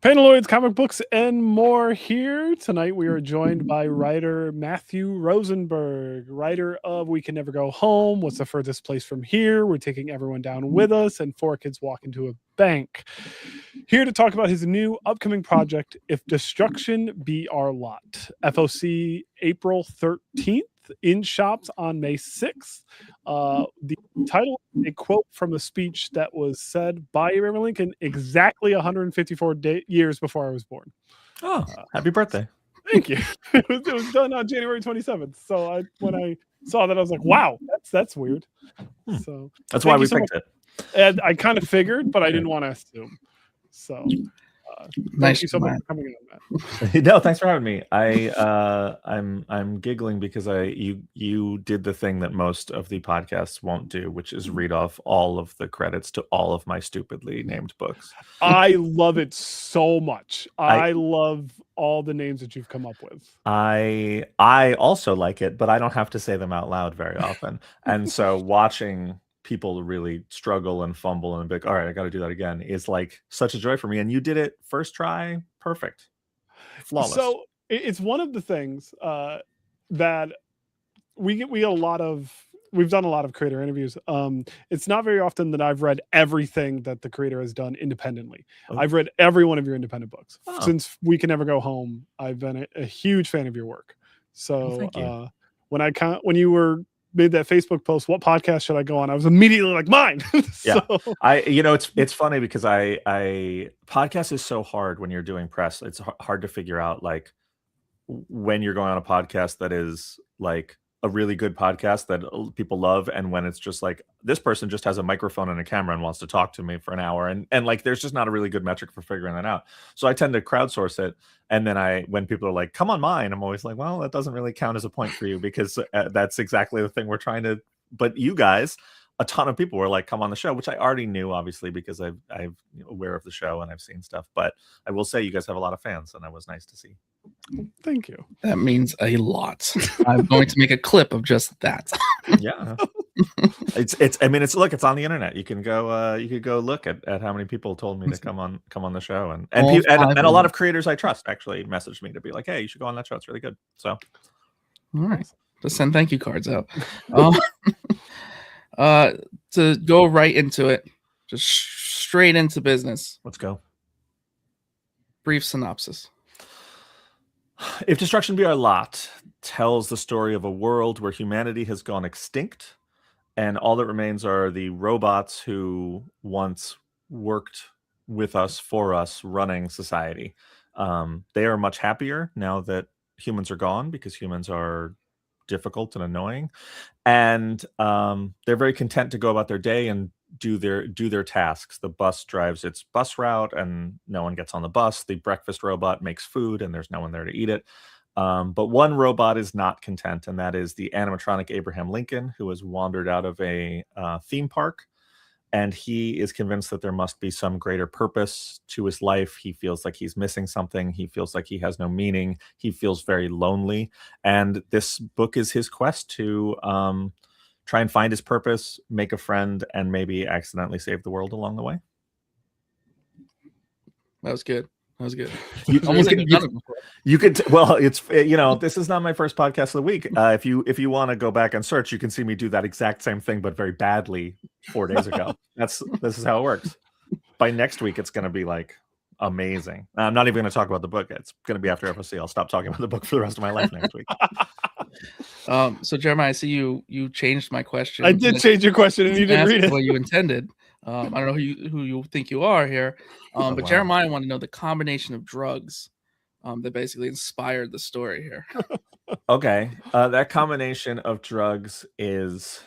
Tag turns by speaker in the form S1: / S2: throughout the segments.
S1: Paneloids, comic books, and more here. Tonight we are joined by writer Matthew Rosenberg, writer of We Can Never Go Home, What's the Furthest Place from Here, We're Taking Everyone Down With Us, and Four Kids Walk Into a Bank. Here to talk about his new upcoming project, If Destruction Be Our Lot. FOC April 13th, in shops on May 6th. The title, a quote from a speech that was said by Abraham Lincoln exactly 154 years before I was born.
S2: Oh, happy birthday.
S1: Thank you. It was done on January 27th. So when I saw that, I was like, wow, that's weird. So
S2: that's why we picked it.
S1: And I kind of figured, but I didn't want to assume. So
S3: Nice.
S1: thank you so much for coming on, Matt.
S2: No, thanks for having me. I'm giggling because you did the thing that most of the podcasts won't do, which is read off all of the credits to all of my stupidly named books.
S1: I love it so much. I love all the names that you've come up with.
S2: I also like it, but I don't have to say them out loud very often. And so watching people really struggle and fumble and be like, all right, I got to do that again, is like such a joy for me. And you did it first try, perfect, flawless.
S1: So it's one of the things that we get a lot of. We've done a lot of creator interviews. It's not very often that I've read everything that the creator has done independently. Oh. I've read every one of your independent books. Oh. Since We Can Never Go Home, I've been a huge fan of your work. So when you were made that Facebook post, what podcast should I go on? I was immediately like, mine.
S2: So. Yeah. It's funny because podcast is so hard when you're doing press. It's hard to figure out like when you're going on a podcast that is like a really good podcast that people love, and when it's just like this person just has a microphone and a camera and wants to talk to me for an hour, and like there's just not a really good metric for figuring that out. So I tend to crowdsource it, and then when people are like, come on mine, I'm always like, well, that doesn't really count as a point for you because that's exactly the thing we're trying to. But you guys, a ton of people were like, come on the show, which I already knew, obviously, because I'm aware of the show and I've seen stuff. But I will say you guys have a lot of fans, and that was nice to see.
S1: Thank you.
S3: That means a lot. I'm going to make a clip of just that.
S2: Yeah. It's on the internet. You can go you could go look at how many people told me to come on the show, and a lot of creators I trust actually messaged me to be like, hey, you should go on that show, it's really good. So
S3: all right, just send thank you cards out. To go right into it, just straight into business.
S2: Let's go.
S3: Brief synopsis.
S2: If Destruction Be Our Lot tells the story of a world where humanity has gone extinct, and all that remains are the robots who once worked with us, for us, running society. They are much happier now that humans are gone, because humans are difficult and annoying, and they're very content to go about their day and do their tasks. The bus drives its bus route and no one gets on the bus. The breakfast robot makes food and there's no one there to eat it. But one robot is not content, and that is the animatronic Abraham Lincoln, who has wandered out of a theme park, and he is convinced that there must be some greater purpose to his life. He feels like he's missing something. He feels like he has no meaning. He feels very lonely, and this book is his quest to try and find his purpose, make a friend, and maybe accidentally save the world along the way.
S3: That was good.
S2: You could well, it's this is not my first podcast of the week. If you want to go back and search, you can see me do that exact same thing, but very badly 4 days ago. This is how it works. By next week, it's going to be like amazing. I'm not even going to talk about the book. It's going to be after FOC. I'll stop talking about the book for the rest of my life next week.
S3: So Jeremiah, I see you changed my question.
S1: I did change your question, and you didn't read it.
S3: What you intended. I don't know who you think you are here, but wow. Jeremiah wanted to know the combination of drugs that basically inspired the story here.
S2: Okay, that combination of drugs is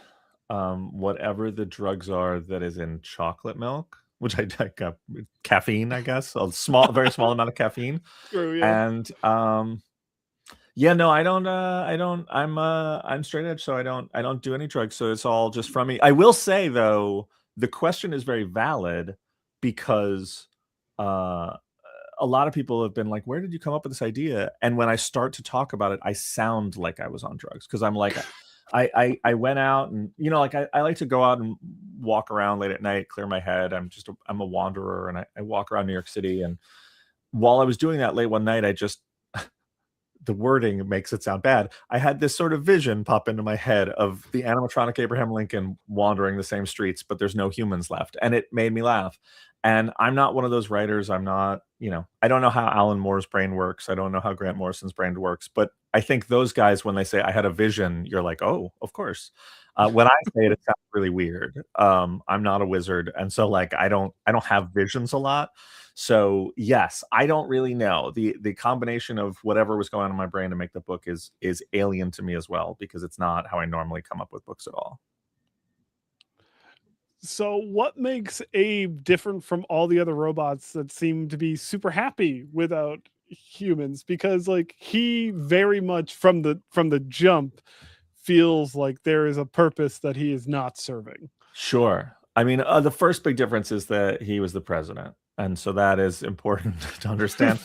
S2: whatever the drugs are that is in chocolate milk, which I like caffeine, I guess, very small amount of caffeine.
S1: True, yeah.
S2: And I don't. I'm straight edge, so I don't do any drugs. So it's all just from me. I will say though, the question is very valid because a lot of people have been like, where did you come up with this idea? And when I start to talk about it, I sound like I was on drugs, because I'm like, I went out and, I like to go out and walk around late at night, clear my head. I'm a wanderer, and I walk around New York City, and while I was doing that late one night, I just the wording makes it sound bad. I had this sort of vision pop into my head of the animatronic Abraham Lincoln wandering the same streets, but there's no humans left. And it made me laugh. And I'm not one of those writers. I'm not, I don't know how Alan Moore's brain works. I don't know how Grant Morrison's brain works. But I think those guys, when they say I had a vision, you're like, oh, of course. When I say it, it sounds really weird. I'm not a wizard. And so like I don't have visions a lot. So yes, I don't really know. The combination of whatever was going on in my brain to make the book is alien to me as well, because it's not how I normally come up with books at all.
S1: So what makes Abe different from all the other robots that seem to be super happy without humans? Because like he very much from the jump feels like there is a purpose that he is not serving.
S2: Sure. I mean, the first big difference is that he was the president. And so that is important to understand.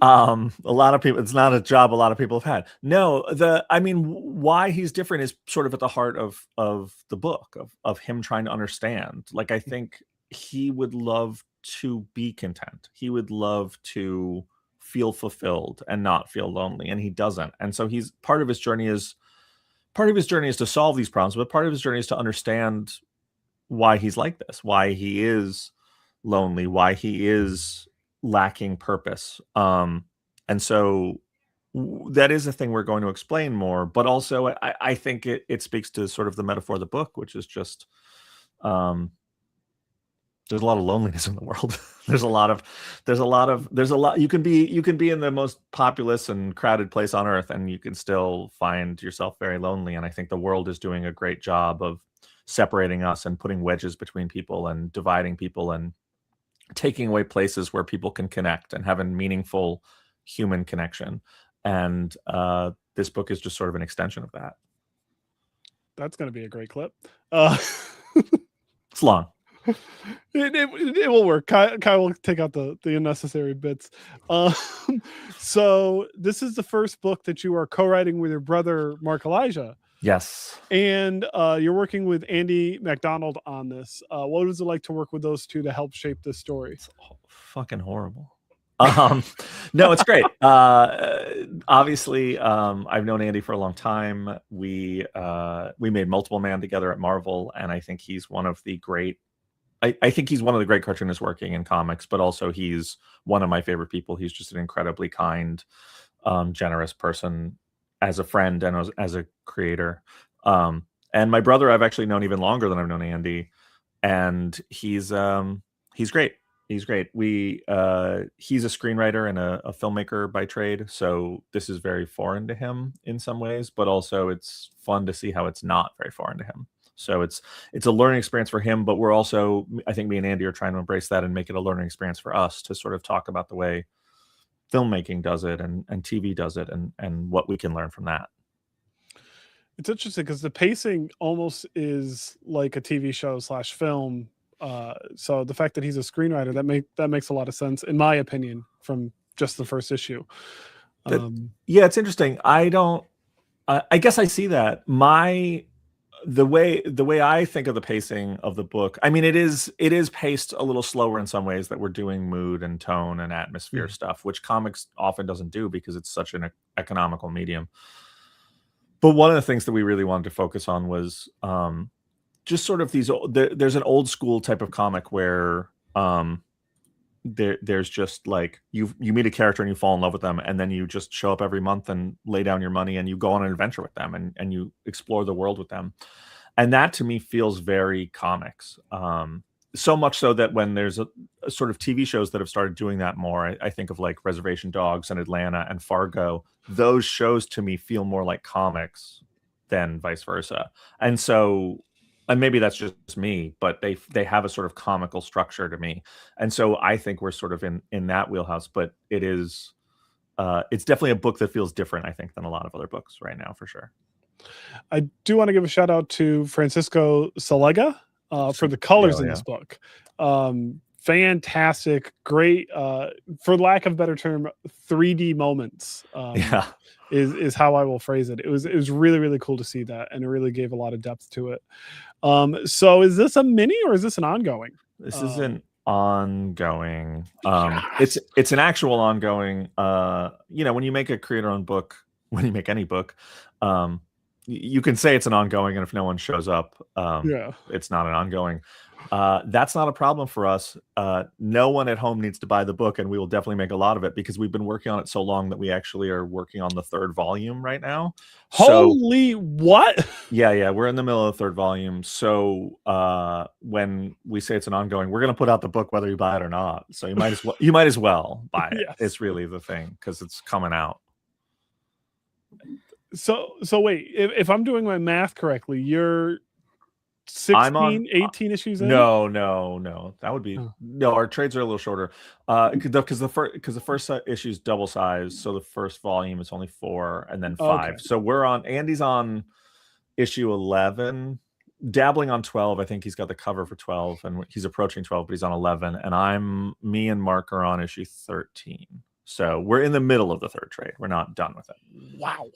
S2: A lot of people, it's not a job a lot of people have had. No, why he's different is sort of at the heart of the book, of him trying to understand. Like, I think he would love to be content. He would love to feel fulfilled and not feel lonely, and he doesn't. And so part of his journey is to solve these problems, but part of his journey is to understand why he's like this, why he is lonely, why he is lacking purpose. And so that is a thing we're going to explain more, but also I think it speaks to sort of the metaphor of the book, which is just there's a lot of loneliness in the world. there's a lot you can be in the most populous and crowded place on earth and you can still find yourself very lonely. And I think the world is doing a great job of separating us and putting wedges between people and dividing people and taking away places where people can connect and have a meaningful human connection. And this book is just sort of an extension of that.
S1: That's going to be a great clip.
S2: It's long.
S1: It will work. Kyle will take out the unnecessary bits. So this is the first book that you are co-writing with your brother Mark Elijah.
S2: Yes.
S1: And you're working with Andy MacDonald on this. What was it like to work with those two to help shape this story?
S2: It's fucking horrible. No, it's great. Obviously, I've known Andy for a long time. We made Multiple Man together at Marvel, and I think he's one of the great. I think he's one of the great cartoonists working in comics, but also he's one of my favorite people. He's just an incredibly kind, generous person as a friend and as a creator. And my brother I've actually known even longer than I've known Andy, and he's great. He's great. He's a screenwriter and a filmmaker by trade, so this is very foreign to him in some ways, but also it's fun to see how it's not very foreign to him. So it's a learning experience for him, but we're also, I think me and Andy are trying to embrace that and make it a learning experience for us to sort of talk about the way filmmaking does it and TV does it and what we can learn from that.
S1: It's interesting because the pacing almost is like a TV show / film. So the fact that he's a screenwriter, that makes a lot of sense, in my opinion, from just the first issue.
S2: Yeah, it's interesting. I guess I see that. The way I think of the pacing of the book, I mean, it is paced a little slower in some ways, that we're doing mood and tone and atmosphere stuff, which comics often doesn't do because it's such an economical medium. But one of the things that we really wanted to focus on was just sort of there's an old school type of comic where there's just like you meet a character and you fall in love with them, and then you just show up every month and lay down your money and you go on an adventure with them and you explore the world with them. And that to me feels very comics. So much so that when there's a sort of TV shows that have started doing that more, I think of like Reservation Dogs and Atlanta and Fargo. Those shows to me feel more like comics than vice versa. And so, and maybe that's just me, but they have a sort of comical structure to me. And so I think we're sort of in that wheelhouse, but it's definitely a book that feels different, I think, than a lot of other books right now, for sure.
S1: I do want to give a shout out to Francisco Salega for the colors in this book. Fantastic, great, for lack of a better term, 3D moments. Is how I will phrase it. It was really, really cool to see that, and it really gave a lot of depth to it. So is this a mini or is this an ongoing?
S2: This is an ongoing. It's an actual ongoing. When you make a creator-owned book, when you make any book, you can say it's an ongoing, and if no one shows up, it's not an ongoing. That's not a problem for us. No one at home needs to buy the book, and we will definitely make a lot of it because we've been working on it so long that we actually are working on the 3rd volume right now.
S1: Holy what?
S2: Yeah, we're in the middle of the 3rd volume. So when we say it's an ongoing, we're going to put out the book whether you buy it or not. So you might as well buy it.
S1: Yes.
S2: It's really the thing because it's coming out.
S1: So wait, if I'm doing my math correctly, you're 16, 18 issues in?
S2: No. That would be no. Our trades are a little shorter because the first issue is double size, so the first volume is only 4 and then 5.
S1: Okay.
S2: So Andy's on issue 11, dabbling on 12. I think he's got the cover for 12, and he's approaching 12, but he's on 11. And me and Mark are on issue 13. So we're in the middle of the 3rd trade. We're not done with it.
S1: Wow.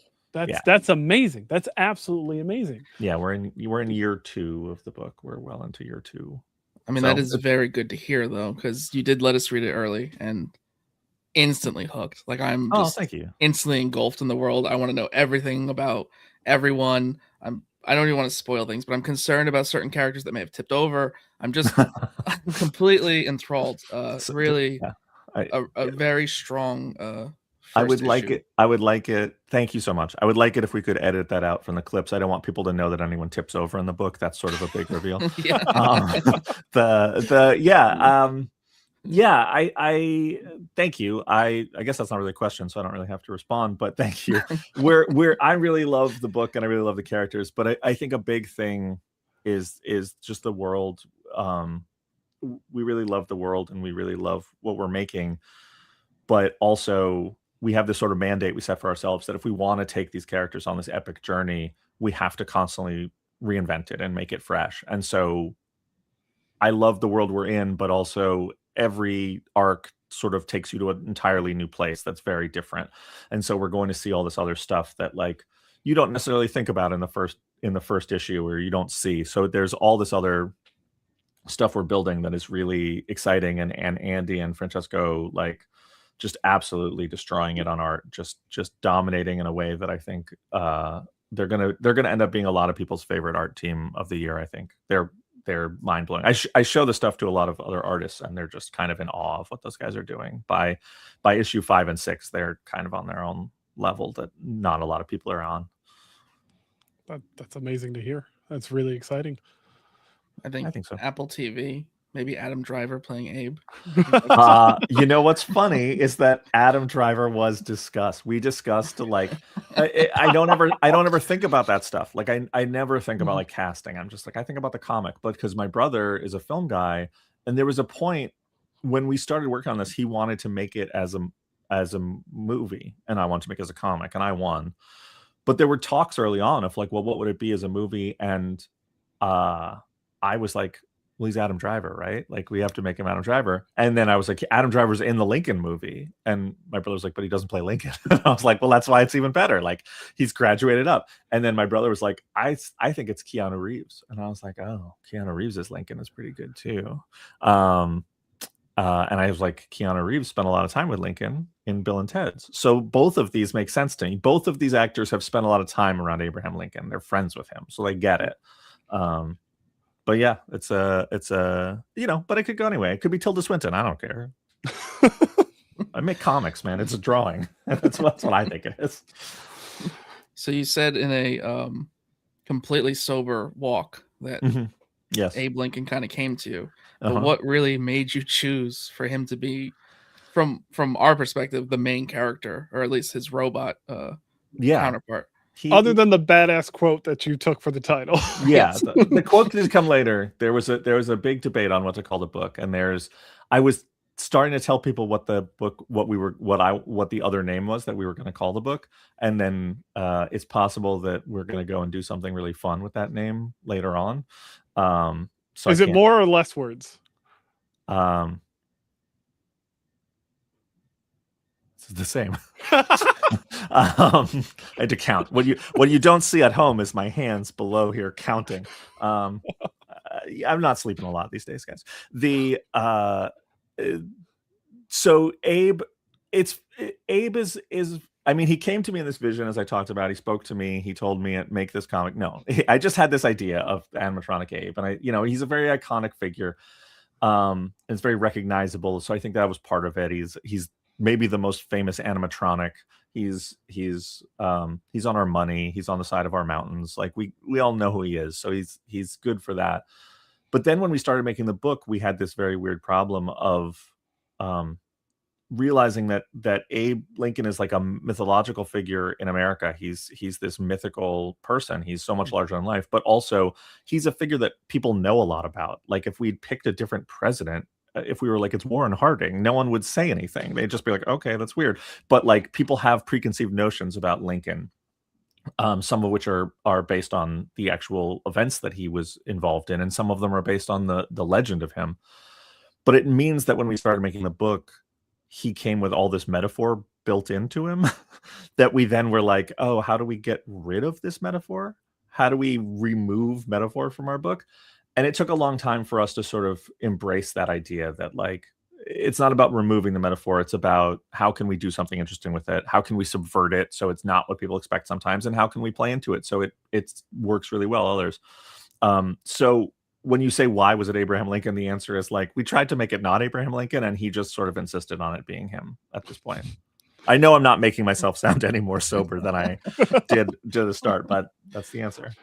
S1: That's amazing. That's absolutely amazing.
S2: Yeah, we're in year 2 of the book. We're well into year 2.
S3: I mean, that is very good to hear, though, because you did let us read it early and instantly hooked. Like I'm just
S2: thank you.
S3: Instantly engulfed in the world. I want to know everything about everyone. I don't even want to spoil things, but I'm concerned about certain characters that may have tipped over. I'm just completely enthralled. Really, a very strong.
S2: I would like it. Thank you so much. I would like it if we could edit that out from the clips. I don't want people to know that anyone tips over in the book. That's sort of a big reveal. I thank you. I guess that's not really a question, so I don't really have to respond, but thank you. I really love the book and I really love the characters, but I think a big thing is just the world. We really love the world and we really love what we're making, but also we have this sort of mandate we set for ourselves that if we want to take these characters on this epic journey, we have to constantly reinvent it and make it fresh. And so I love the world we're in, but also every arc sort of takes you to an entirely new place that's very different. And so we're going to see all this other stuff that like you don't necessarily think about in the first issue, or you don't see. So there's all this other stuff we're building that is really exciting, and Andy and Francesco like just absolutely destroying it on art, just dominating in a way that I think they're gonna end up being a lot of people's favorite art team of the year. I think they're mind blowing. I show the stuff to a lot of other artists, and they're just kind of in awe of what those guys are doing. By issue 5 and 6, they're kind of on their own level that not a lot of people are on.
S1: That's amazing to hear. That's really exciting.
S3: I think so. Apple TV. Maybe Adam Driver playing Abe.
S2: You know what's funny is that Adam Driver was discussed. We discussed like I don't ever think about that stuff. Like I never think about like casting. I'm just like I think about the comic, but because my brother is a film guy, and there was a point when we started working on this, he wanted to make it as a movie, and I wanted to make it as a comic, and I won. But there were talks early on of like, well, what would it be as a movie? And I was like, well, he's Adam Driver, right? Like we have to make him Adam Driver. And then I was like, Adam Driver's in the Lincoln movie. And my brother was like, but he doesn't play Lincoln. And I was like, well, that's why it's even better. Like he's graduated up. And then my brother was like, I think it's Keanu Reeves. And I was like, oh, Keanu Reeves as Lincoln is pretty good too. And I was like, Keanu Reeves spent a lot of time with Lincoln in Bill and Ted's. So both of these make sense to me. Both of these actors have spent a lot of time around Abraham Lincoln. They're friends with him, so they get it. But yeah, it's a but it could go anyway. It could be Tilda Swinton. I don't care. I make comics, man. It's a drawing. That's what I think it is.
S3: So you said in a completely sober walk that
S2: yes,
S3: Abe Lincoln kind of came to you. But what really made you choose for him to be, from our perspective, the main character, or at least his robot counterpart?
S1: Other than the badass quote that you took for the title.
S2: Yeah, the quote did come later. There was a big debate on what to call the book, and I was starting to tell people what the other name was that we were going to call the book, and then it's possible that we're going to go and do something really fun with that name later on. So
S1: is it more or less words?
S2: It's the same. I had to count. What you don't see at home is my hands below here counting. I'm not sleeping a lot these days, guys. So Abe is I mean, he came to me in this vision, as I talked about. He spoke to me. He told me, make this comic. No, I just had this idea of animatronic Abe, and he's a very iconic figure. It's very recognizable. So I think that was part of it. He's maybe the most famous animatronic. He's on our money. He's on the side of our mountains. Like we all know who he is. So he's good for that. But then when we started making the book, we had this very weird problem of realizing that Abe Lincoln is like a mythological figure in America. He's this mythical person. He's so much larger than life, but also he's a figure that people know a lot about. Like if we'd picked a different president, if we were like, it's Warren Harding, no one would say anything. They'd just be like, okay, that's weird. But like people have preconceived notions about Lincoln, some of which are based on the actual events that he was involved in, and some of them are based on the legend of him. But it means that when we started making the book, he came with all this metaphor built into him that we then were like, oh, how do we get rid of this metaphor? How do we remove metaphor from our book? And it took a long time for us to sort of embrace that idea that like, it's not about removing the metaphor. It's about how can we do something interesting with it? How can we subvert it so it's not what people expect sometimes? And how can we play into it so it works really well others? So when you say why was it Abraham Lincoln, the answer is like we tried to make it not Abraham Lincoln, and he just sort of insisted on it being him at this point. I know I'm not making myself sound any more sober than I did to the start, but that's the answer.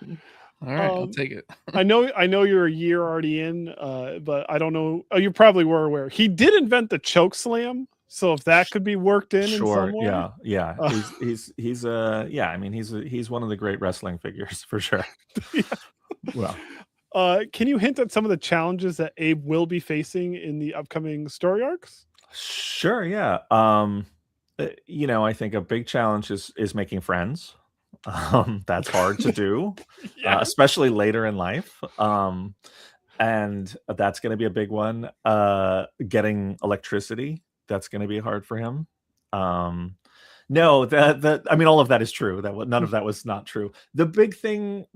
S3: All right, I'll take it.
S1: I know you're a year already in, but I don't know. Oh, you probably were aware. He did invent the choke slam, so if that could be worked in some way.
S2: Yeah. He's I mean, he's one of the great wrestling figures for sure.
S1: Yeah.
S2: Well.
S1: Can you hint at some of the challenges that Abe will be facing in the upcoming story arcs?
S2: Sure, yeah. I think a big challenge is making friends. That's hard to do, especially later in life. And that's going to be a big one. Getting electricity, that's going to be hard for him. No, I mean, all of that is true. None of that was not true. The big thing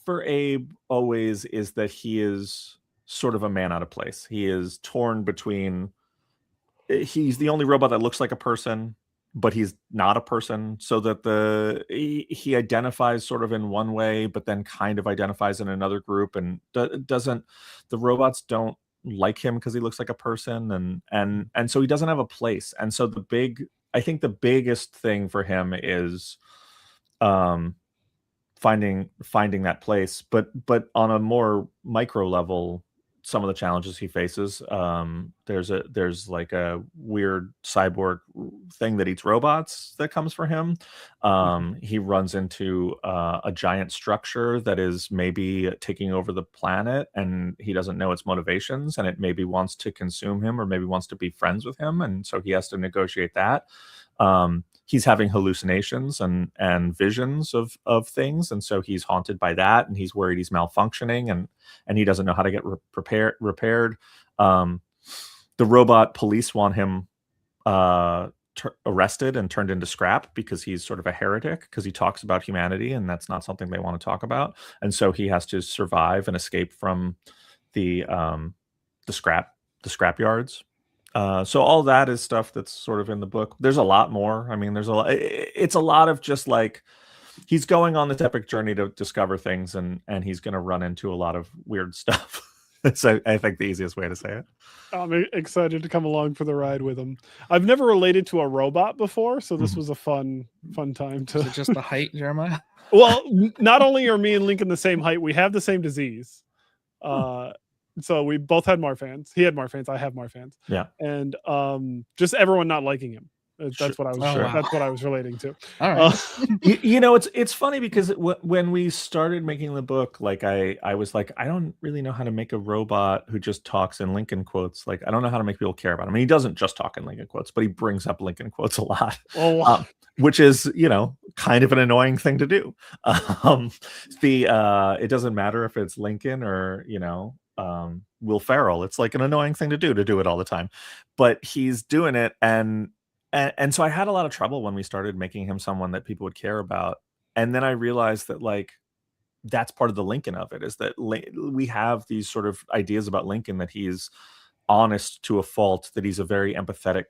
S2: for Abe always is that he is sort of a man out of place. He is torn between, he's the only robot that looks like a person, but he's not a person, so that he identifies sort of in one way, but then kind of identifies in another group, and the robots don't like him because he looks like a person, and so he doesn't have a place. And so I think the biggest thing for him is finding that place, but on a more micro level, some of the challenges he faces, there's like a weird cyborg thing that eats robots that comes for him. He runs into a giant structure that is maybe taking over the planet, and he doesn't know its motivations, and it maybe wants to consume him or maybe wants to be friends with him, and so he has to negotiate that. He's having hallucinations and visions of things, and so he's haunted by that, and he's worried he's malfunctioning, and he doesn't know how to get repaired. The robot police want him arrested and turned into scrap because he's sort of a heretic, because he talks about humanity, and that's not something they want to talk about, and so he has to survive and escape from the scrap yards. So all that is stuff that's sort of in the book. There's a lot more. I mean, it's a lot of just like he's going on this epic journey to discover things, and he's going to run into a lot of weird stuff. So I think the easiest way to say it.
S1: I'm excited to come along for the ride with him. I've never related to a robot before, so this was a fun time to.
S3: Is it just the height, Jeremiah?
S1: Well, not only are me and Lincoln the same height, we have the same disease. So we both had Marfans. He had Marfans. I have Marfans.
S2: Yeah.
S1: And just everyone not liking him. That's what I was.
S3: Wow.
S1: That's what I was relating to.
S3: All right.
S2: It's funny because when we started making the book, like I was like, I don't really know how to make a robot who just talks in Lincoln quotes. Like, I don't know how to make people care about him. I mean, he doesn't just talk in Lincoln quotes, but he brings up Lincoln quotes a lot.
S1: Oh.
S2: Which is, kind of an annoying thing to do. It doesn't matter if it's Lincoln or Will Ferrell. It's like an annoying thing to do it all the time, but he's doing it, and so I had a lot of trouble when we started making him someone that people would care about. And then I realized that like that's part of the Lincoln of it, is that we have these sort of ideas about Lincoln, that he's honest to a fault, that he's a very empathetic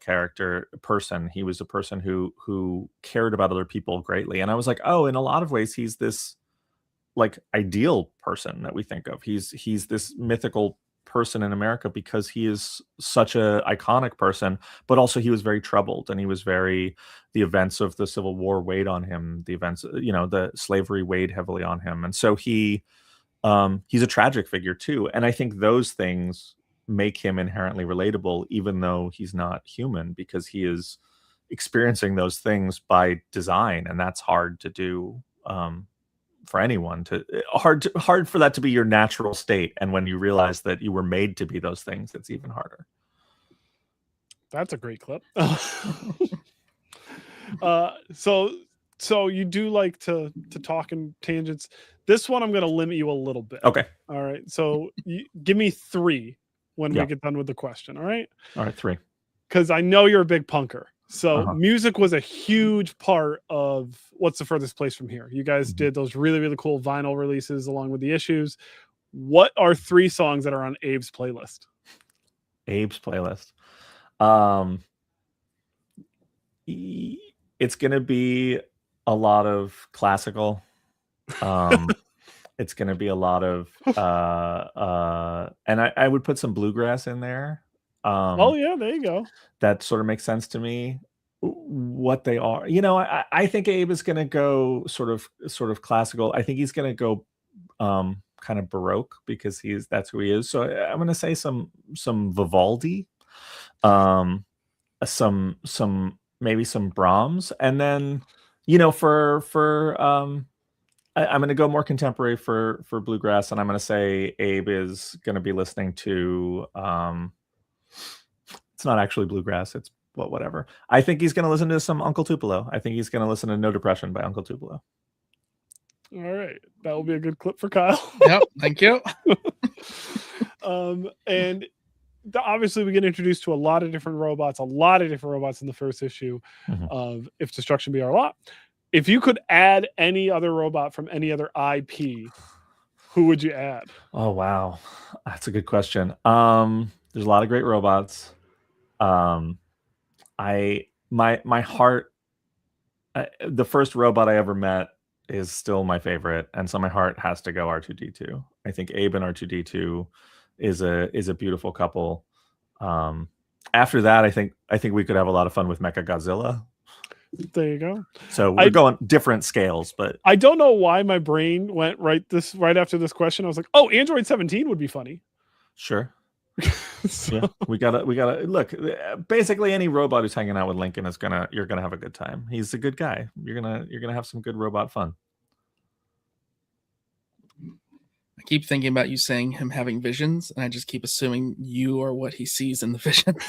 S2: person. He was a person who cared about other people greatly. And I was like, oh, in a lot of ways, he's this like ideal person that we think of. He's this mythical person in America because he is such a iconic person, but also he was very troubled, and the events of the Civil War weighed on him. The events, the slavery weighed heavily on him. And so he's a tragic figure too. And I think those things make him inherently relatable, even though he's not human, because he is experiencing those things by design. And that's hard to do. For anyone hard for that to be your natural state. And when you realize that you were made to be those things, it's even harder.
S1: That's a great clip. So you do like to talk in tangents. This one, I'm going to limit you a little bit.
S2: Okay.
S1: All right. So give me 3 when we get done with the question. All right.
S2: All right. 3.
S1: Because I know you're a big punker. So music was a huge part of What's the Furthest Place from Here. You guys did those really, really cool vinyl releases along with the issues. What are 3 songs that are on Abe's playlist?
S2: Abe's playlist. It's going to be a lot of classical. It's going to be a lot of, and I would put some bluegrass in there.
S1: Oh yeah, there you go.
S2: That sort of makes sense to me. What they are, I think Abe is going to go sort of classical. I think he's going to go kind of Baroque, because that's who he is. So I'm going to say some Vivaldi, some maybe some Brahms, and then I'm going to go more contemporary for bluegrass, and I'm going to say Abe is going to be listening to it's not actually bluegrass, it's whatever. I think he's going to listen to some Uncle Tupelo. I think he's going to listen to No Depression by Uncle Tupelo.
S1: All right, that will be a good clip for Kyle.
S3: Yep, thank you.
S1: And obviously we get introduced to a lot of different robots in the first issue of If Destruction Be Our Lot. If you could add any other robot from any other IP, who would you add?
S2: Oh wow, that's a good question. There's a lot of great robots. My heart, the first robot I ever met is still my favorite, and so my heart has to go R2D2. I think Abe and R2D2 is a beautiful couple. After that, I think we could have a lot of fun with Mechagodzilla.
S1: There you go.
S2: So we're going different scales, but
S1: I don't know why my brain went right after this question. I was like, oh, Android 17 would be funny.
S2: Sure. Yeah, we gotta look. Basically, any robot who's hanging out with Lincoln you're gonna have a good time. He's a good guy. You're gonna have some good robot fun.
S3: I keep thinking about you saying him having visions, and I just keep assuming you are what he sees in the visions.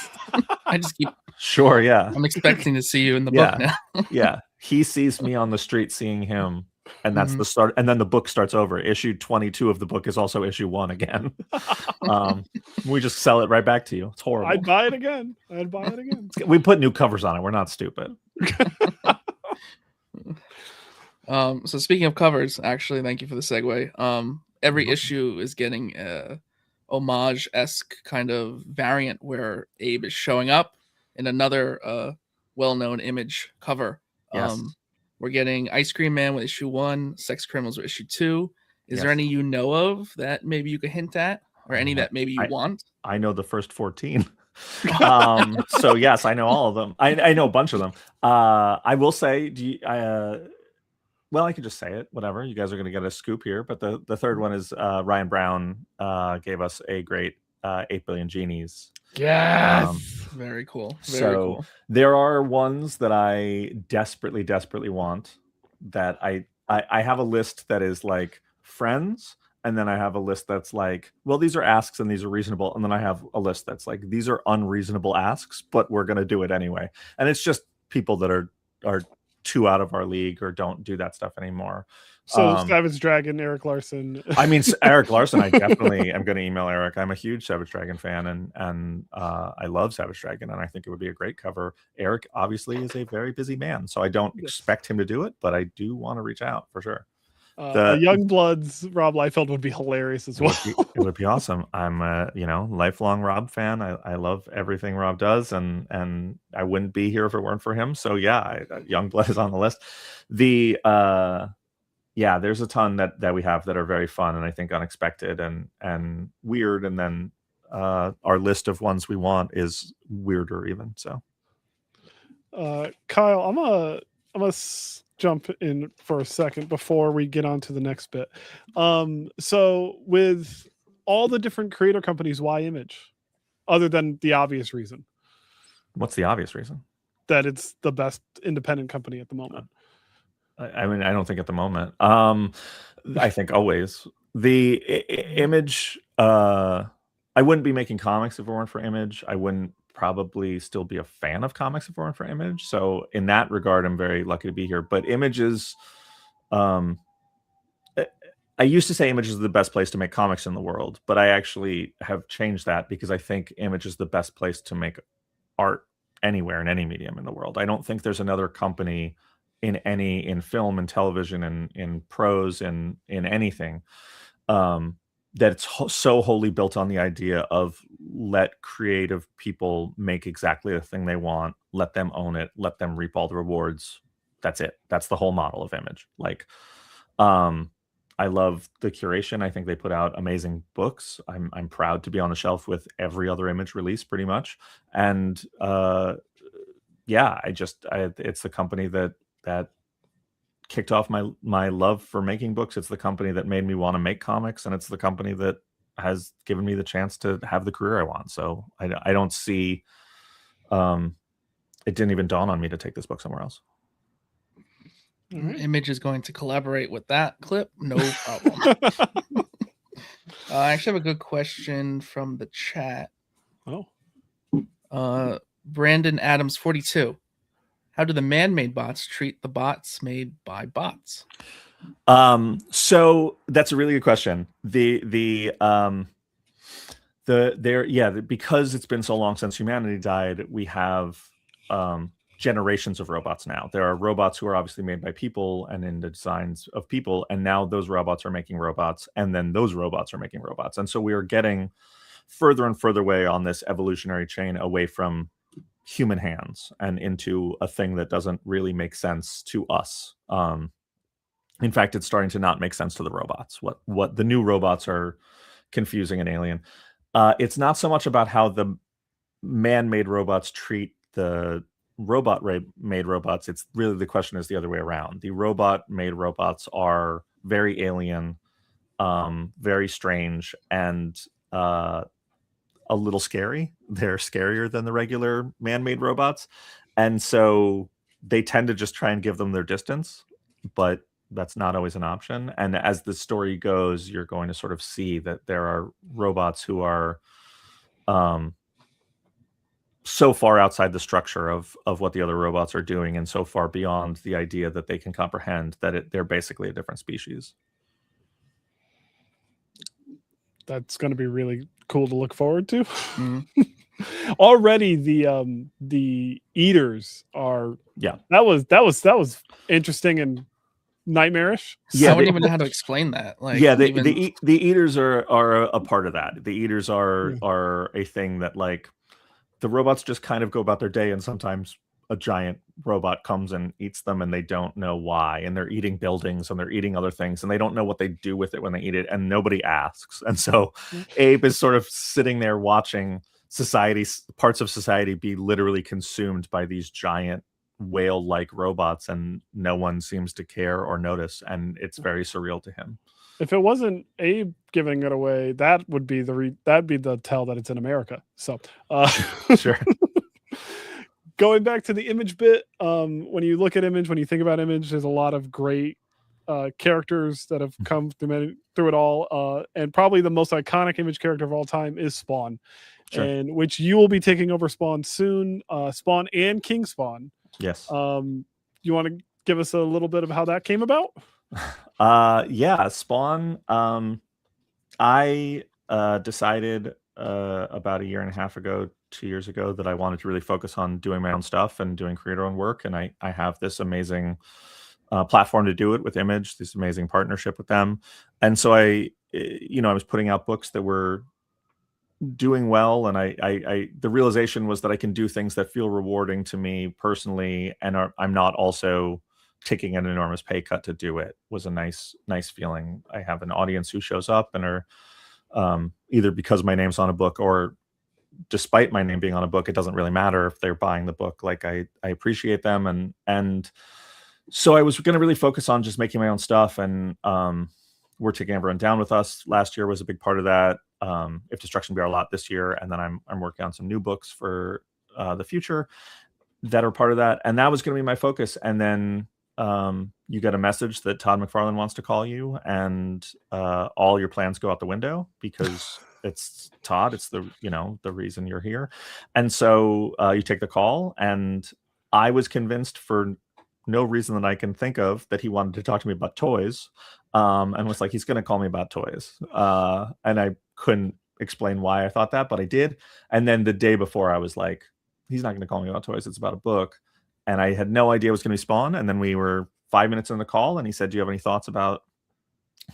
S3: I just keep
S2: sure, yeah.
S3: I'm expecting to see you in the book now.
S2: Yeah, he sees me on the street seeing him, and that's the start. And then the book starts over. Issue 22 of the book is also issue 1 again. We just sell it right back to you. It's horrible.
S1: I'd buy it again.
S2: We put new covers on it. We're not stupid.
S3: So speaking of covers, actually, thank you for the segue. Every issue is getting a homage-esque kind of variant where Abe is showing up in another well-known image cover.
S2: Yes.
S3: We're getting Ice Cream Man with issue 1, Sex Criminals with issue 2. Is there any you know of that maybe you could hint at, or any that maybe you want?
S2: I know the first 14. So yes, I know all of them. I know a bunch of them. I will say, well, I could just say it. Whatever. You guys are going to get a scoop here. But the third one is Ryan Brown gave us a great 8 Billion Genies.
S1: Yes.
S3: Very cool. Very cool.
S2: There are ones that I desperately, desperately want. That I have a list that is like friends, and then I have a list that's like, well, these are asks and these are reasonable, and then I have a list that's like, these are unreasonable asks, but we're going to do it anyway. And it's just people that are too out of our league or don't do that stuff anymore.
S1: So Savage Dragon, Eric Larson.
S2: I mean, Eric Larson, I definitely am going to email Eric. I'm a huge Savage Dragon fan, and I love Savage Dragon, and I think it would be a great cover. Eric obviously is a very busy man, so I don't expect him to do it, but I do want to reach out for sure.
S1: A Youngbloods Rob Liefeld would be hilarious as well.
S2: It would be awesome. I'm a lifelong Rob fan. I love everything Rob does, and I wouldn't be here if it weren't for him. So yeah, Youngblood is on the list. There's a ton that we have that are very fun and I think unexpected and weird, and then our list of ones we want is weirder even. So
S1: Kyle, I'm gonna jump in for a second before we get on to the next bit. So with all the different creator companies, why Image? Other than the obvious reason.
S2: What's the obvious reason?
S1: That it's the best independent company at the moment.
S2: I mean, I don't think at the moment. I think always. The Image, I wouldn't be making comics if it weren't for Image. I wouldn't probably still be a fan of comics if it weren't for Image. So in that regard, I'm very lucky to be here. But Image is, I used to say Image is the best place to make comics in the world, but I actually have changed that because I think Image is the best place to make art anywhere in any medium in the world. I don't think there's another company in film and television and in prose and in anything that's so wholly built on the idea of let creative people make exactly the thing they want, let them own it, let them reap all the rewards. That's it. That's the whole model of Image. Like, I love the curation. I think they put out amazing books. I'm proud to be on the shelf with every other Image release pretty much. And it's the company that kicked off my love for making books. It's the company that made me want to make comics, and it's the company that has given me the chance to have the career I want. So I don't see, it didn't even dawn on me to take this book somewhere else.
S3: Image is going to collaborate with that clip. No problem. I actually have a good question from the chat. Brandon Adams 42. How do the man-made bots treat the bots made by bots?
S2: So that's a really good question. Because it's been so long since humanity died, we have generations of robots now. There are robots who are obviously made by people and in the designs of people, and now those robots are making robots, and then those robots are making robots. And so we are getting further and further away on this evolutionary chain away from human hands and into a thing that doesn't really make sense to us. In fact, it's starting to not make sense to the robots. What the new robots are confusing and alien. It's not so much about how the man-made robots treat the robot-made robots. It's really, the question is the other way around. The robot-made robots are very alien, very strange, and a little scary. They're scarier than the regular man-made robots. And so they tend to just try and give them their distance, but that's not always an option. And as the story goes, you're going to sort of see that there are robots who are so far outside the structure of what the other robots are doing, and so far beyond the idea that they can comprehend that they're basically a different species.
S1: That's going to be really cool to look forward to.
S3: Mm-hmm.
S1: Already the eaters are that was interesting and nightmarish.
S3: I don't even know how to explain that. Like,
S2: the eaters are a part of that. The eaters are a thing that, like, the robots just kind of go about their day, and sometimes a giant robot comes and eats them, and they don't know why. And they're eating buildings, and they're eating other things, and they don't know what they do with it when they eat it, and nobody asks. And so Abe is sort of sitting there watching parts of society be literally consumed by these giant whale-like robots, and no one seems to care or notice, and it's very surreal to him.
S1: If it wasn't Abe giving it away, that would be that'd be the tell that it's in America. So
S2: sure.
S1: Going back to the Image bit, when you look at Image, when you think about Image, there's a lot of great characters that have come through it all, and probably the most iconic Image character of all time is Spawn. Sure. And which you will be taking over Spawn soon. Spawn and King Spawn.
S2: Yes.
S1: You want to give us a little bit of how that came about?
S2: Spawn. I decided about a year and a half ago, 2 years ago, that I wanted to really focus on doing my own stuff and doing creator-owned work. And I have this amazing platform to do it with Image, this amazing partnership with them. And so I was putting out books that were doing well, and the realization was that I can do things that feel rewarding to me personally, and I'm not also taking an enormous pay cut to do it. Was a nice feeling. I have an audience who shows up and are either because my name's on a book or despite my name being on a book, it doesn't really matter if they're buying the book. Like I appreciate them, and so I was going to really focus on just making my own stuff, and we're taking everyone down with us. Last year was a big part of that. If Destruction Be Our Lot this year, and then I'm working on some new books for the future that are part of that, and that was going to be my focus. And then you get a message that Todd McFarlane wants to call you, and all your plans go out the window because it's Todd. It's the reason you're here. And so you take the call, and I was convinced for no reason that I can think of that he wanted to talk to me about toys, and was like, he's going to call me about toys. And I couldn't explain why I thought that, but I did. And then the day before I was like, he's not going to call me about toys. It's about a book. And I had no idea it was going to be Spawn. And then we were 5 minutes in the call, and he said, do you have any thoughts about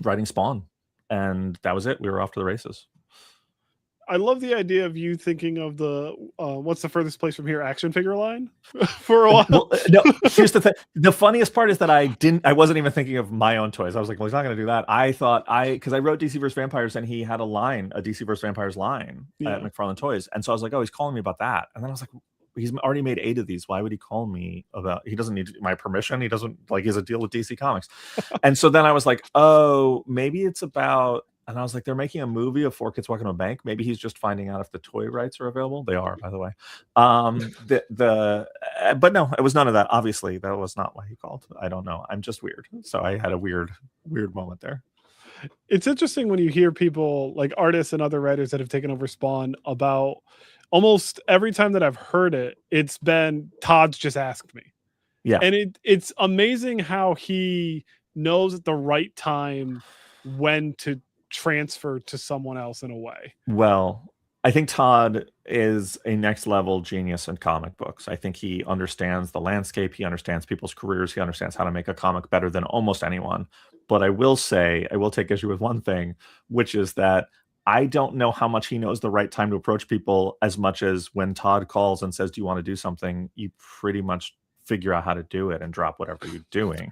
S2: writing Spawn? And that was it. We were off to the races.
S1: I love the idea of you thinking of the what's the furthest place from here action figure line for a while.
S2: Well, no, here's the thing. The funniest part is that I wasn't even thinking of my own toys. I was like, well, he's not going to do that. I thought because I wrote DC vs. Vampires, and he had a DC vs. Vampires line at McFarlane Toys. And so I was like, oh, he's calling me about that. And then I was like, he's already made 8 of these. Why would he call me about, he doesn't need my permission. He doesn't, like, he has a deal with DC Comics. And so then I was like, oh, maybe it's about, and I was like, they're making a movie of 4 kids walking to a bank. Maybe he's just finding out if the toy rights are available. They are, by the way. But no, it was none of that. Obviously, that was not why he called. I don't know. I'm just weird. So I had a weird moment there.
S1: It's interesting when you hear people like artists and other writers that have taken over Spawn about almost every time that I've heard it, it's been Todd's just asked me.
S2: Yeah.
S1: And it's amazing how he knows at the right time when to transfer to someone else in a way.
S2: Well, I think Todd is a next level genius in comic books. I think he understands the landscape. He understands people's careers. He understands how to make a comic better than almost anyone. But I will say, I will take issue with one thing, which is that I don't know how much he knows the right time to approach people, as much as when Todd calls and says, do you want to do something? You pretty much figure out how to do it and drop whatever you're doing.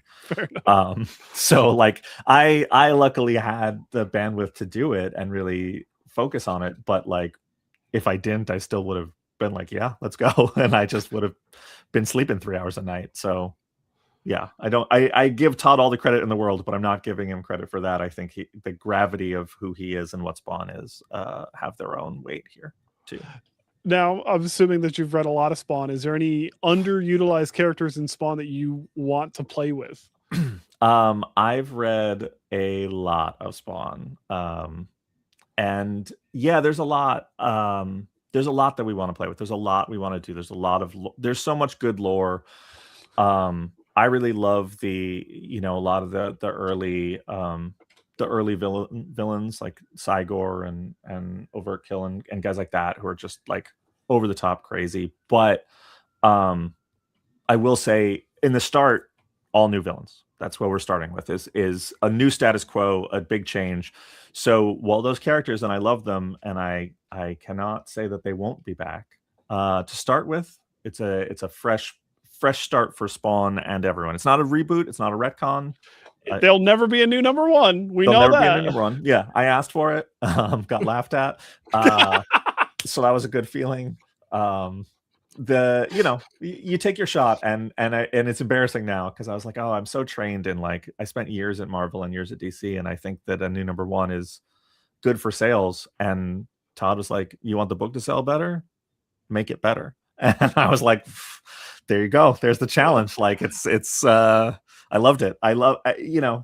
S2: So like I luckily had the bandwidth to do it and really focus on it. But like, if I didn't, I still would have been like, yeah, let's go. And I just would have been sleeping 3 hours a night. So yeah, I give Todd all the credit in the world, but I'm not giving him credit for that. I think the gravity of who he is and what Spawn is have their own weight here too.
S1: Now, I'm assuming that you've read a lot of Spawn. Is there any underutilized characters in Spawn that you want to play with?
S2: I've read a lot of Spawn. And yeah, there's a lot that we want to play with. There's a lot we want to do. There's so much good lore. I really love a lot of the early villains like Cygor and Overkill and guys like that who are just like over the top crazy. But I will say in the start, all new villains. That's what we're starting with is a new status quo, a big change. So while those characters, and I love them, and I cannot say that they won't be back. To start with, it's a fresh start for Spawn and everyone. It's not a reboot. It's not a retcon.
S1: There'll never be a new number one. We know that.
S2: There'll never be a new number one. Yeah, I asked for it. Got laughed at. So that was a good feeling. You take your shot, and it's embarrassing now because I was like, oh, I'm so trained in, like, I spent years at Marvel and years at DC, and I think that a new number one is good for sales. And Todd was like, you want the book to sell better? Make it better. And I was like, there you go. There's the challenge. Like I loved it.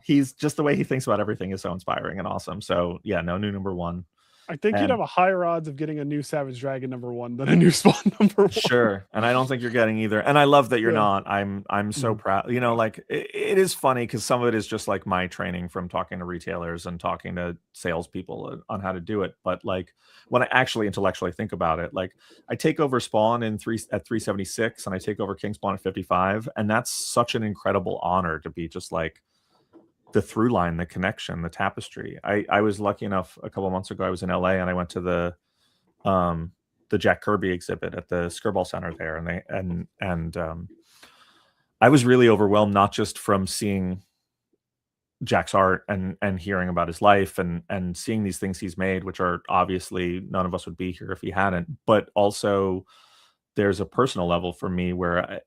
S2: He's just, the way he thinks about everything is so inspiring and awesome. So yeah, no new number one.
S1: I think you'd
S2: And
S1: have a higher odds of getting a new Savage Dragon #1 than a new Spawn #1.
S2: sure, and I don't think you're getting either. And I love that you're
S1: Yeah.
S2: not. I'm so proud. You know, like it is funny because some of it is just like my training from talking to retailers and talking to salespeople on how to do it. But like when I actually intellectually think about it, like I take over Spawn at 376, and I take over King Spawn at 55, and that's such an incredible honor to be just like the through line, the connection, the tapestry. I was lucky enough a couple months ago. I was in LA and I went to the Jack Kirby exhibit at the Skirball Center there, and I was really overwhelmed, not just from seeing Jack's art and hearing about his life and seeing these things he's made, which are obviously none of us would be here if he hadn't, but also there's a personal level for me where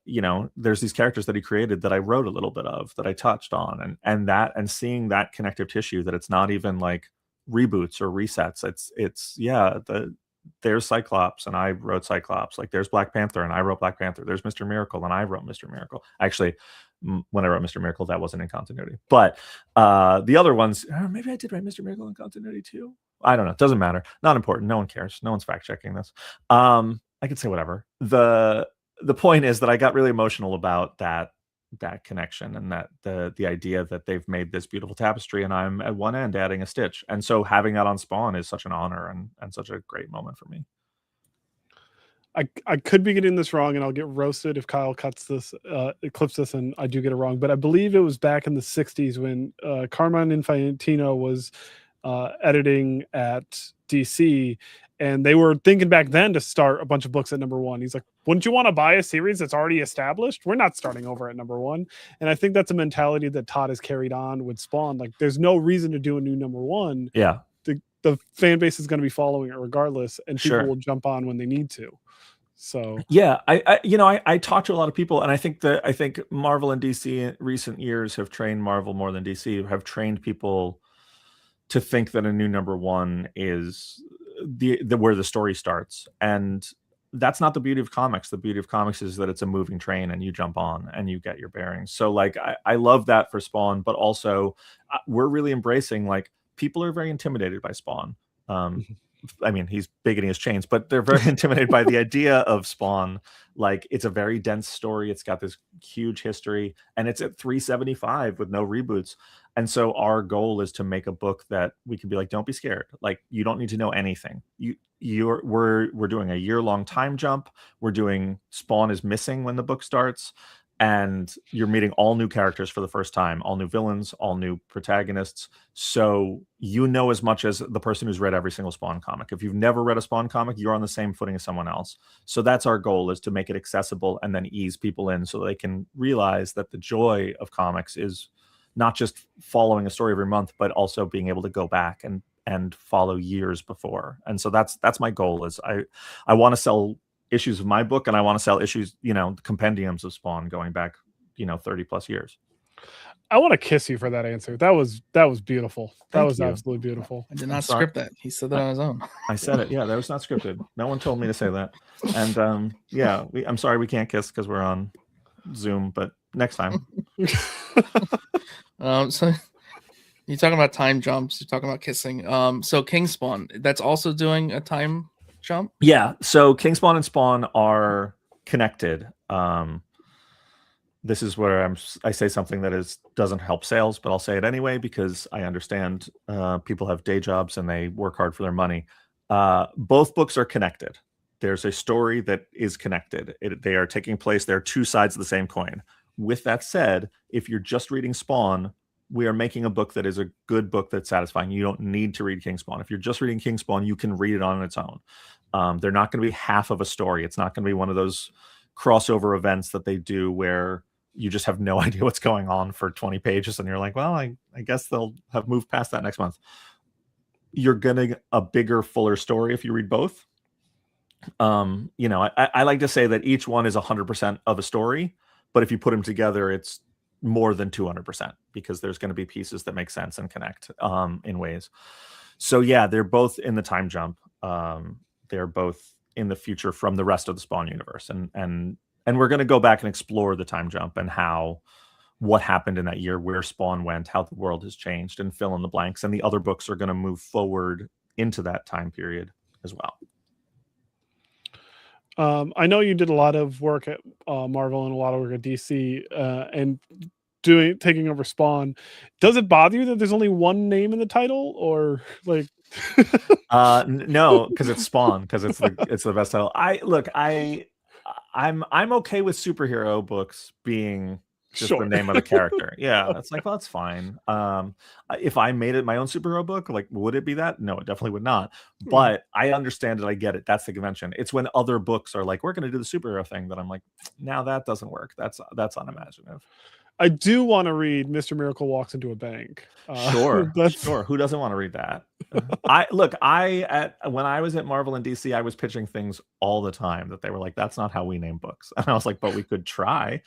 S2: there's these characters that he created that I wrote a little bit of, that I touched on, and seeing that connective tissue, that it's not even like reboots or resets. There's Cyclops and I wrote Cyclops. Like there's Black Panther and I wrote Black Panther. There's Mr. Miracle and I wrote Mr. Miracle. Actually, when I wrote Mr. Miracle, that wasn't in continuity. But the other ones, maybe I did write Mr. Miracle in continuity too. I don't know. It doesn't matter. Not important. No one cares. No one's fact checking this. I could say whatever. The point is that I got really emotional about that connection, and that the idea that they've made this beautiful tapestry and I'm at one end adding a stitch. And so having that on Spawn is such an honor and such a great moment for me.
S1: I could be getting this wrong, and I'll get roasted if Kyle clips this, and I do get it wrong. But I believe it was back in the '60s when Carmine Infantino was editing at DC, and they were thinking back then to start a bunch of books at #1. He's like, wouldn't you want to buy a series that's already established? We're not starting over at #1. And I think that's a mentality that Todd has carried on with Spawn. Like, there's no reason to do a new #1.
S2: Yeah.
S1: The fan base is going to be following it regardless, and people will jump on when they need to. So
S2: yeah, I talk to a lot of people, and I think Marvel and DC in recent years have trained, Marvel more than DC, have trained people to think that a new #1 is the where the story starts. And that's not the beauty of comics. The beauty of comics is that it's a moving train and you jump on and you get your bearings. So like I love that for Spawn, but also we're really embracing, like, people are very intimidated by Spawn. I mean, he's big and he has chains, but they're very intimidated by the idea of Spawn. Like, it's a very dense story. It's got this huge history, and it's at 375 with no reboots. And so our goal is to make a book that we can be like, don't be scared. Like, you don't need to know anything. We're doing a year-long time jump. We're doing Spawn is missing when the book starts. And you're meeting all new characters for the first time, all new villains, all new protagonists. So you know as much as the person who's read every single Spawn comic. If you've never read a Spawn comic, you're on the same footing as someone else. So that's our goal, is to make it accessible and then ease people in so they can realize that the joy of comics is not just following a story every month, but also being able to go back and follow years before. And so that's my goal. Is I want to sell issues of my book, and I want to sell issues, compendiums of Spawn going back, 30 plus years.
S1: I want to kiss you for that answer. That was beautiful. That was absolutely beautiful.
S3: I did not script that. He said that on his own.
S2: I said it. Yeah, that was not scripted. No one told me to say that. And I'm sorry we can't kiss because we're on Zoom, but next time.
S3: So you're talking about time jumps. You're talking about kissing. So King Spawn, that's also doing a time jump?
S2: Yeah. So King Spawn and Spawn are connected. This is where I say something that doesn't help sales, but I'll say it anyway because I understand people have day jobs and they work hard for their money. Both books are connected. There's a story that is connected. They are taking place. They're two sides of the same coin. With that said, if you're just reading Spawn, we are making a book that is a good book that's satisfying. You don't need to read King Spawn. If you're just reading King Spawn, you can read it on its own. They're not going to be half of a story. It's not going to be one of those crossover events that they do where you just have no idea what's going on for 20 pages and you're like, well, I guess they'll have moved past that next month. You're getting a bigger, fuller story if you read both. I like to say that each one is 100% of a story, but if you put them together, it's more than 200% because there's going to be pieces that make sense and connect in ways. So yeah, they're both in the time jump. They're both in the future from the rest of the Spawn universe, and we're going to go back and explore the time jump and what happened in that year, where Spawn went, how the world has changed, and fill in the blanks. And the other books are going to move forward into that time period as well.
S1: I know you did a lot of work at Marvel and a lot of work at DC, and taking over Spawn. Does it bother you that there's only one name in the title, or like?
S2: No, because it's Spawn, because it's the best title. I'm okay with superhero books being just
S1: Sure.
S2: the name of the character. Yeah, it's like, well, that's fine. If I made it my own superhero book, like, would it be that? No, it definitely would not. But I understand it. I get it. That's the convention. It's when other books are like, we're going to do the superhero thing, that I'm like, now that doesn't work. That's unimaginative.
S1: I do want to read Mr. Miracle Walks into a Bank.
S2: Sure. Who doesn't want to read that? When I was at Marvel and DC, I was pitching things all the time that they were like, that's not how we name books. And I was like, but we could try.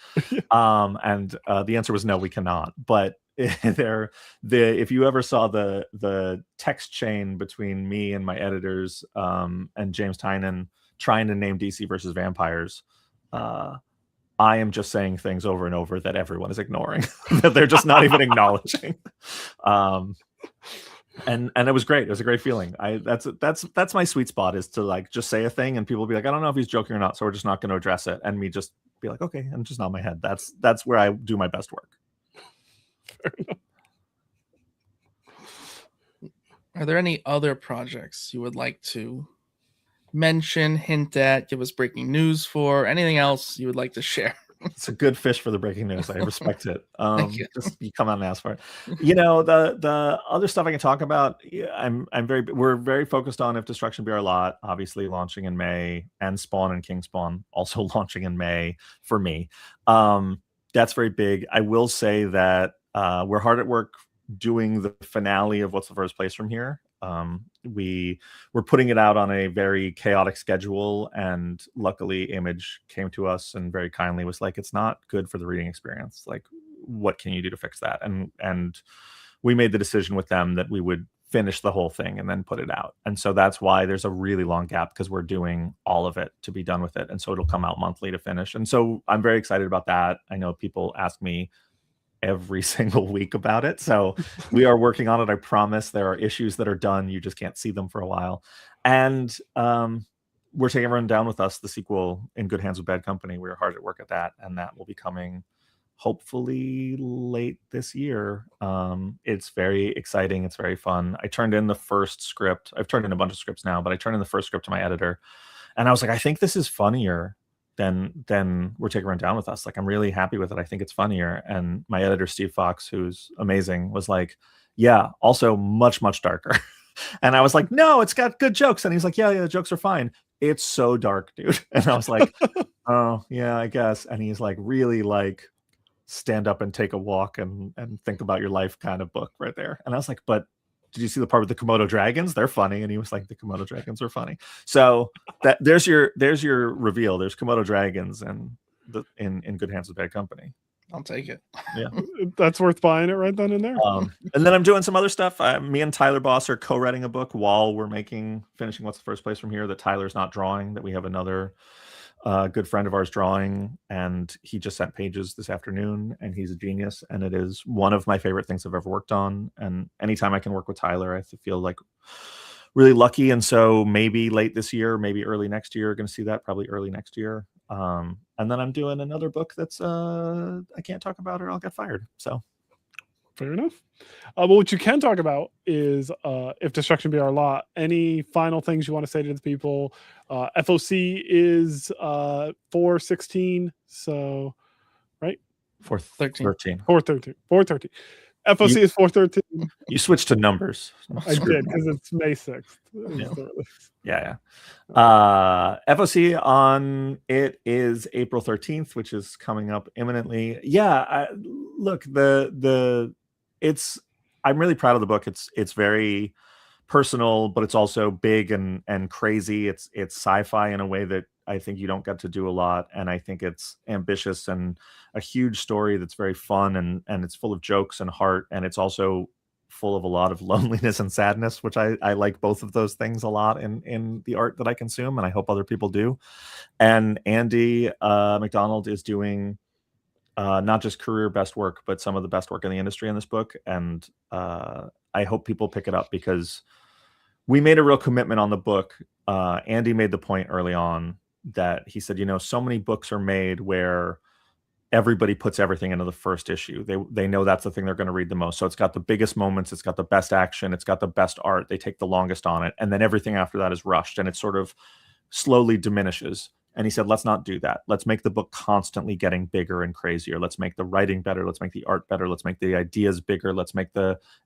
S2: And the answer was no, we cannot. But if you ever saw the text chain between me and my editors and James Tynan trying to name DC versus Vampires, I am just saying things over and over that everyone is ignoring, that they're just not even acknowledging. And it was great. It was a great feeling. That's my sweet spot, is to like just say a thing and people will be like, I don't know if he's joking or not, so we're just not going to address it. And me just be like, okay, and just nod my head. That's where I do my best work.
S1: Fair enough.
S3: Are there any other projects you would like to mention, hint at, give us breaking news for, anything else you would like to share?
S2: It's a good fish for the breaking news. I respect it.
S3: Thank you.
S2: Just you come out and ask for it. The other stuff I can talk about, we're very focused on If Destruction Be Our Lot, obviously launching in May, and Spawn and King Spawn also launching in May for me. That's very big. I will say that we're hard at work doing the finale of What's the First Place from Here. We're putting it out on a very chaotic schedule, and luckily Image came to us and very kindly was like, it's not good for the reading experience, like, what can you do to fix that? And we made the decision with them that we would finish the whole thing and then put it out. And so that's why there's a really long gap, because we're doing all of it to be done with it, and so it'll come out monthly to finish. And so I'm very excited about that. I know people ask me every single week about it, so we are working on it. I promise. There are issues that are done, you just can't see them for a while. And we're taking everyone down with us, the sequel, In Good Hands with Bad Company. We're hard at work at that, and that will be coming hopefully late this year. It's very exciting. It's very fun. I turned in the first script. I've turned in a bunch of scripts now, but I turned in the first script to my editor, and I was like, I think this is funnier than We're Taking Everyone Down with Us. Like, I'm really happy with it. I think it's funnier. And my editor, Steve Fox, who's amazing, was like, yeah, also much, much darker. And I was like, no, it's got good jokes. And he's like, yeah, the jokes are fine. It's so dark, dude. And I was like, oh, yeah, I guess. And he's like, really, like, stand up and take a walk and think about your life kind of book right there. And I was like, but did you see the part with the Komodo dragons? They're funny. And he was like, the Komodo dragons are funny. So that there's your reveal. There's Komodo dragons and in Good Hands with Bad Company.
S3: I'll take it.
S2: Yeah,
S1: that's worth buying it right then and there.
S2: And then I'm doing some other stuff. Me and Tyler Boss are co-writing a book while we're finishing What's the First Place from Here, that Tyler's not drawing, that we have another good friend of ours drawing, and he just sent pages this afternoon, and he's a genius, and it is one of my favorite things I've ever worked on. And anytime I can work with Tyler, I feel like really lucky. And so maybe late this year, maybe early next year, going to see that, probably early next year. And then I'm doing another book that's I can't talk about or I'll get fired. So
S1: fair enough. But what you can talk about is If Destruction Be Our Lot. Any final things you want to say to the people? FOC is 4/16, so right?
S2: 4/13.
S1: 4/13. FOC is 4/13.
S2: You switched to numbers.
S1: I did, because it's May 6th.
S2: Yeah. FOC on it is April 13th, which is coming up imminently. Yeah, look, I'm really proud of the book. It's very personal, but it's also big and crazy. It's sci-fi in a way that I think you don't get to do a lot, and I think it's ambitious and a huge story that's very fun, and it's full of jokes and heart, and it's also full of a lot of loneliness and sadness, which I like both of those things a lot in the art that I consume, and I hope other people do. And Andy McDonald is doing not just career best work, but some of the best work in the industry in this book, and I hope people pick it up, because we made a real commitment on the book. Andy made the point early on that he said, so many books are made where everybody puts everything into the first issue. They know that's the thing they're going to read the most. So it's got the biggest moments, it's got the best action, it's got the best art. They take the longest on it, and then everything after that is rushed, and it sort of slowly diminishes. And he said, let's not do that. Let's make the book constantly getting bigger and crazier. Let's make the writing better. Let's make the art better. Let's make the ideas bigger. Let's make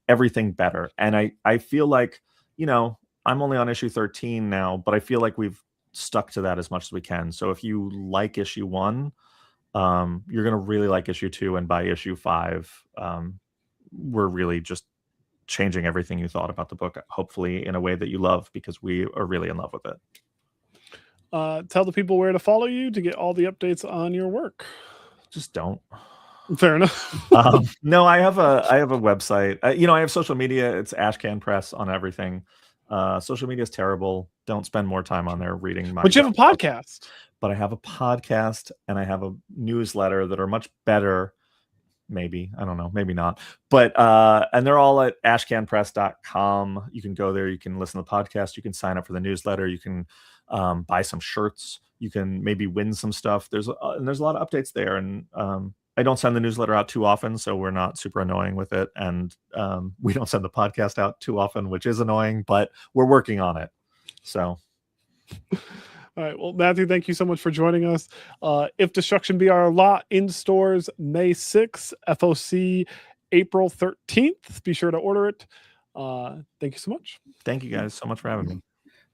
S2: everything better. And I feel like, I'm only on issue 13 now, but I feel like we've stuck to that as much as we can. So if you like issue 1, you're going to really like issue 2, and by issue 5, we're really just changing everything you thought about the book, hopefully in a way that you love, because we are really in love with it.
S1: Tell the people where to follow you to get all the updates on your work.
S2: Just don't.
S1: Fair enough.
S2: No, I have a website. I have social media. It's Ashcan Press on everything. Social media is terrible. Don't spend more time on there reading my.
S1: But you have a podcast.
S2: But I have a podcast and I have a newsletter that are much better. Maybe, I don't know, maybe not. But and they're all at ashcanpress.com. You can go there. You can listen to the podcast. You can sign up for the newsletter. You can buy some shirts. You can maybe win some stuff. There's a lot of updates there, and I don't send the newsletter out too often, so we're not super annoying with it. And we don't send the podcast out too often, which is annoying, but we're working on it. So.
S1: All right. Well, Matthew, thank you so much for joining us. If Destruction Be Our Lot, in stores May 6th, FOC April 13th. Be sure to order it. Thank you so much.
S2: Thank you guys so much for having me.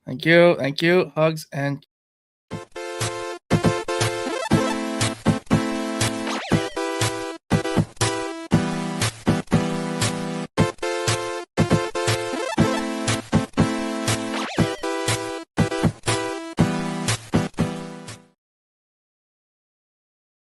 S3: Thank you. Hugs and